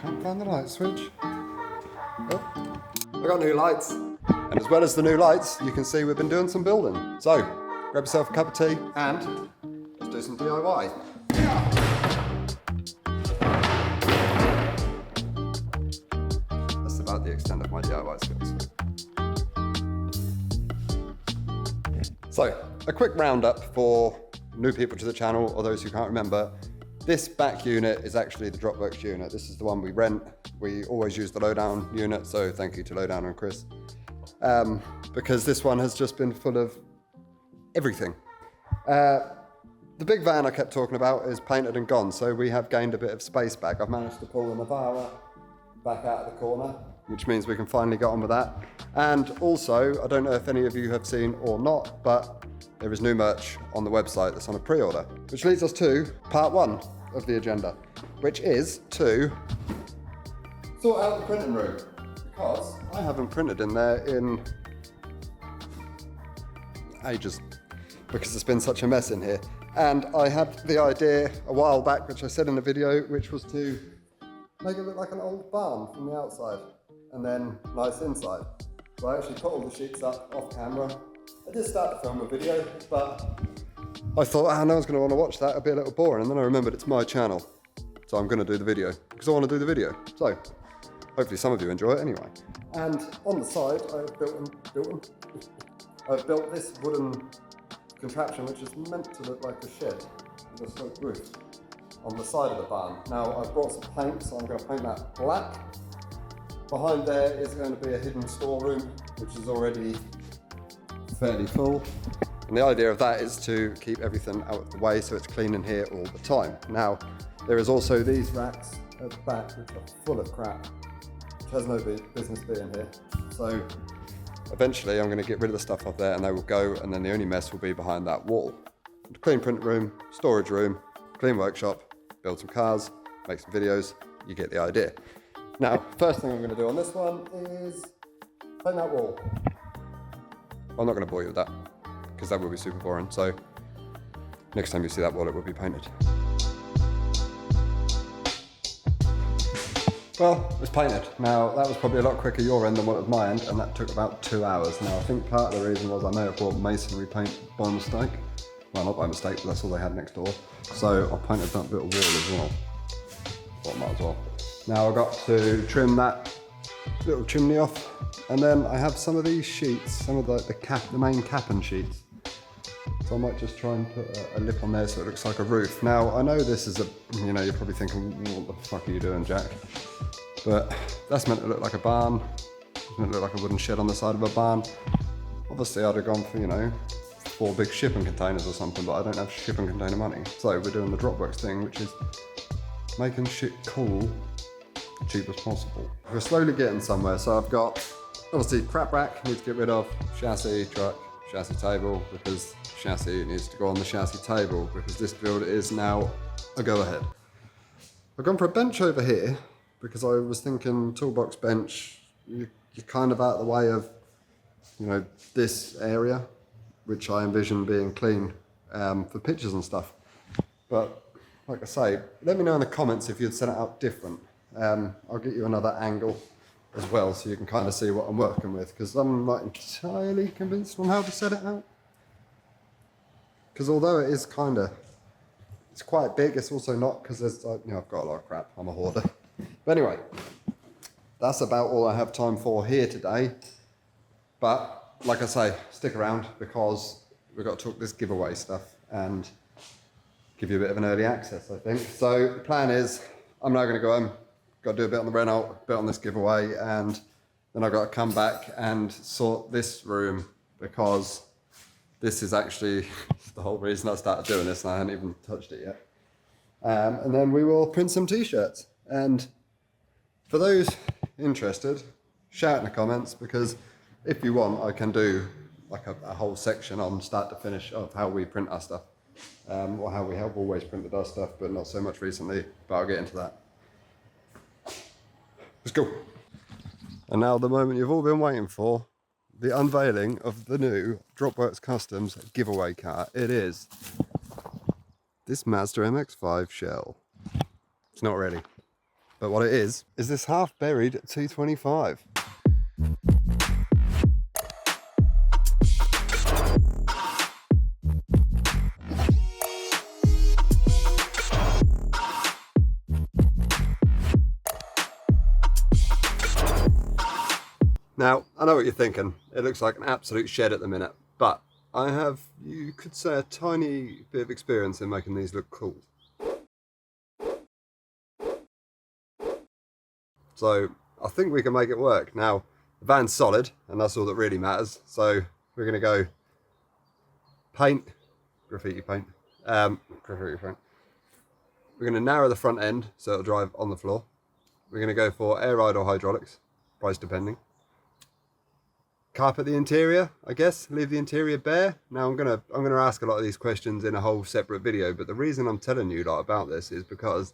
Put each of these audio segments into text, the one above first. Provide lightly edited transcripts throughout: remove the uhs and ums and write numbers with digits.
Can't find the light switch. Oh, I got new lights. And as well as the new lights, you can see we've been doing some building. So, grab yourself a cup of tea and let's do some DIY. That's about the extent of my DIY skills. So, a quick roundup for new people to the channel or those who can't remember. This back unit is actually the Dropworks unit. This is the one we rent. We always use the lowdown unit, so thank you to Lowdown and Chris. Because this one has just been full of everything. The big van I kept talking about is painted and gone, so we have gained a bit of space back. I've managed to pull the Navara back out of the corner, which means we can finally get on with that. And also, I don't know if any of you have seen or not, but there is new merch on the website that's on a pre-order, which leads us to part one of the agenda, which is to sort out the printing room, because I haven't printed in there in ages, because it's been such a mess in here. And I had the idea a while back, which I said in the video, which was to make it look like an old barn from the outside, and then nice inside. So I actually put all the sheets up off camera. I did start to film a video, but I thought, no one's going to want to watch that, it'll be a little boring. And then I remembered it's my channel, so I'm going to do the video, because I want to do the video. So, hopefully some of you enjoy it anyway. And on the side, I've built this wooden contraption, which is meant to look like a shed with a sloped roof on the side of the barn. Now, I've brought some paint, so I'm going to paint that black. Behind there is going to be a hidden storeroom, which is already fairly full. And the idea of that is to keep everything out of the way so it's clean in here all the time. Now, there is also these racks at the back which are full of crap, which has no business being here. So eventually I'm going to get rid of the stuff off there and they will go, and then the only mess will be behind that wall. Clean print room, storage room, clean workshop, build some cars, make some videos, you get the idea. Now, first thing I'm going to do on this one is paint that wall. I'm not going to bore you with that, because that will be super boring. So next time you see that wall, it will be painted. Well, it's painted. Now, that was probably a lot quicker your end than what was my end, and that took about 2 hours. Now, I think part of the reason was I may have bought masonry paint by mistake. Well, not by mistake, but that's all they had next door. So I painted that bit of wall as well. Thought I might as well. Now I've got to trim that little chimney off, and then I have some of these sheets, some of the main cap-in sheets. So I might just try and put a lip on there so it looks like a roof. Now I know this is you're probably thinking, what the fuck are you doing, Jack? But that's meant to look like a barn. It's meant to look like a wooden shed on the side of a barn. Obviously I'd have gone for, 4 big shipping containers or something, but I don't have shipping container money. So we're doing the Dropworks thing, which is making shit cool cheap as possible. We're slowly getting somewhere. So I've got, obviously, crap rack, need to get rid of, chassis, truck, chassis table, because chassis needs to go on the chassis table, because this build is now a go-ahead. I've gone for a bench over here, because I was thinking toolbox bench, you're kind of out of the way of, this area, which I envision being clean for pictures and stuff. But like I say, let me know in the comments if you'd set it out different. I'll get you another angle as well, so you can kind of see what I'm working with, because I'm not entirely convinced on how to set it out. Because although it is it's quite big, it's also not, because there's, I've got a lot of crap, I'm a hoarder. But anyway, that's about all I have time for here today. But like I say, stick around, because we've got to talk this giveaway stuff and give you a bit of an early access, I think. So the plan is, I'm now going to go home, got to do a bit on the Renault, a bit on this giveaway, and then I've got to come back and sort this room, because this is actually the whole reason I started doing this, and I hadn't even touched it yet. And then we will print some t-shirts. And for those interested, shout in the comments, because if you want, I can do like a whole section on start to finish of how we print our stuff. Or how we have always printed our stuff, but not so much recently, but I'll get into that. Let's go. And now the moment you've all been waiting for, the unveiling of the new Dropworks Customs giveaway car. It is this Mazda MX-5 shell. It's not ready. But what it is this half buried 225. Now, I know what you're thinking. It looks like an absolute shed at the minute, but I have, you could say, a tiny bit of experience in making these look cool. So I think we can make it work. Now, the van's solid, and that's all that really matters. So we're going to go paint, graffiti paint. We're going to narrow the front end so it'll drive on the floor. We're going to go for air ride or hydraulics, price depending. Carpet the interior, I guess, leave the interior bare. Now I'm gonna ask a lot of these questions in a whole separate video, but the reason I'm telling you lot about this is because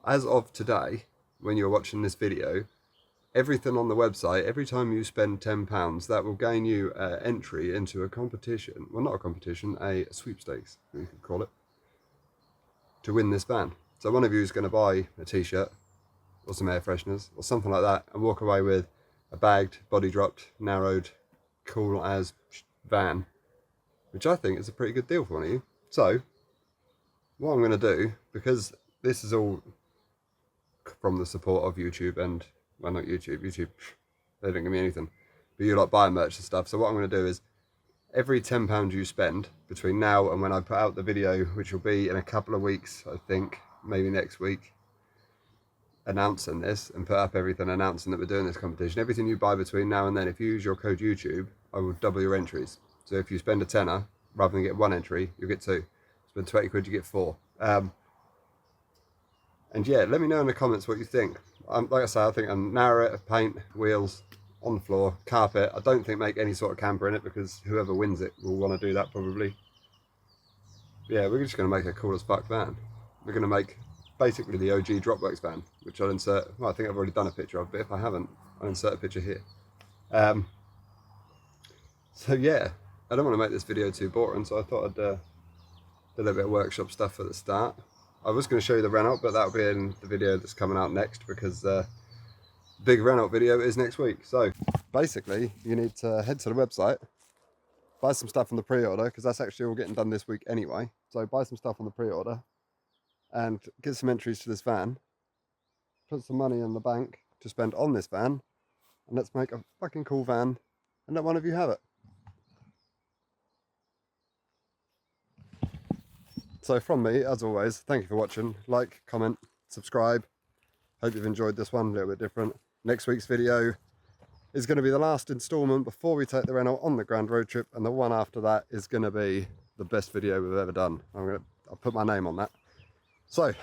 as of today, when you're watching this video, everything on the website, every time you spend £10, that will gain you entry into a competition. Well, not a competition, a sweepstakes, you could call it, to win this van. So one of you is going to buy a t-shirt or some air fresheners or something like that and walk away with a bagged, body dropped, narrowed, cool as van, which I think is a pretty good deal for one of you. So what I'm going to do, because this is all from the support of YouTube and, well, not YouTube, they don't give me anything, but you like buy merch and stuff. So what I'm going to do is every £10 you spend between now and when I put out the video, which will be in a couple of weeks, I think, maybe next week, announcing this and put up everything announcing that we're doing this competition. Everything you buy between now and then, if you use your code YouTube, I will double your entries. So if you spend a tenner, rather than get one entry, you'll get two. Spend 20 quid, you get four. And yeah, let me know in the comments what you think. Like I say, I think I'm narrow it, paint, wheels, on the floor, carpet. I don't think make any sort of camper in it because whoever wins it will want to do that probably. Yeah, we're just going to make a cool as fuck van. We're going to make basically the OG Dropworks van, which I'll insert, well, I think I've already done a picture of, but if I haven't, I'll insert a picture here. So yeah, I don't want to make this video too boring, so I thought I'd do a little bit of workshop stuff at the start. I was going to show you the Renault, but that'll be in the video that's coming out next, because the big Renault video is next week. So basically, you need to head to the website, buy some stuff on the pre-order, because that's actually all getting done this week anyway. So buy some stuff on the pre-order, and get some entries to this van, put some money in the bank to spend on this van, and let's make a fucking cool van and let one of you have it. So from me, as always, thank you for watching. Like, comment, subscribe. Hope you've enjoyed this one, a little bit different. Next week's video is going to be the last instalment before we take the Renault on the grand road trip, and the one after that is going to be the best video we've ever done. I'll put my name on that. So,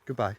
goodbye.